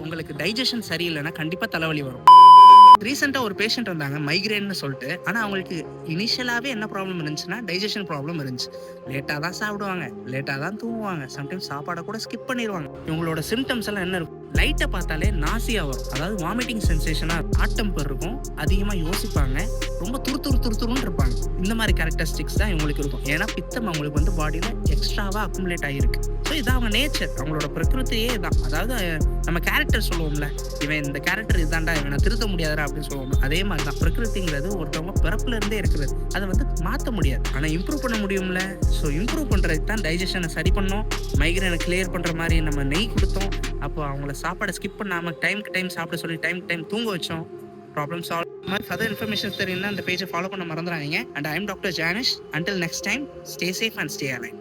உங்களுக்கு டைஜஷன் சரியில்லைன்னா கண்டிப்பாக தலைவலி வரும். ரீசெண்டாக ஒரு பேஷண்ட் வந்தாங்க மைக்ரேன்னு சொல்லிட்டு. ஆனால் அவங்களுக்கு இனிஷியலாகவே என்ன ப்ராப்ளம் இருந்துச்சுன்னா டைஜஷன் ப்ராப்ளம் இருந்துச்சு. லேட்டாக தான் சாப்பிடுவாங்க, லேட்டாக தான் தூங்குவாங்க, சம்டைம்ஸ் சாப்பாடை கூட ஸ்கிப் பண்ணிடுவாங்க. இவங்களோட சிம்டம்ஸ் எல்லாம் என்ன இருக்கும்? லைட்டை பார்த்தாலே நாசியா வரும், அதாவது வாமிட்டிங் சென்சேஷனாக, ஆட்டம்பர் இருக்கும், அதிகமாக யோசிப்பாங்க, ரொம்ப துருத்துருன்னு இருப்பாங்க. இந்த மாதிரி கேரக்டரிஸ்டிக்ஸ் தான் இவங்களுக்கு இருக்கும். ஏன்னா பித்தம் அவங்களுக்கு வந்து பாடியில் எக்ஸ்ட்ராவாக அக்குமுலேட் ஆகிருக்கு. ஸோ இது அவங்க நேச்சர், அவங்களோட பிரகிருத்தியே தான். அதாவது நம்ம கேரக்டர் சொல்லுவோம்ல, இவன் இந்த கேரக்டர் இதாண்டா, இவனை திருத்த முடியாதா அப்படின்னு சொல்லுவோம். அதே மாதிரி தான் பிரகிருதிங்கிறது ஒருத்தவங்க பிறப்புல இருந்தே இருக்கிறது. அதை வந்து மாற்ற முடியாது, ஆனால் இம்ப்ரூவ் பண்ண முடியும்ல. ஸோ இம்ப்ரூவ் பண்ணுறதுக்கு தான் டைஜஷனை சரி பண்ணோம், மைக்ரேனை கிளியர் பண்ணுற மாதிரி நம்ம நெய் கொடுத்தோம். அப்போ அவங்கள சாப்பாடை ஸ்கிப் பண்ணாமல் டைமுக்கு டைம் சாப்பிட சொல்லி டைமுக்கு டைம் தூங்க வச்சோம். Problem solve. இந்த மாதிரி ஃபர்தர் இன்ஃபர்மேஷன் தெரியும்னா அந்த பேஜை ஃபாலோ பண்ண மறந்துடாதீங்க. And I am doctor Janish. Until next time, stay safe and stay align.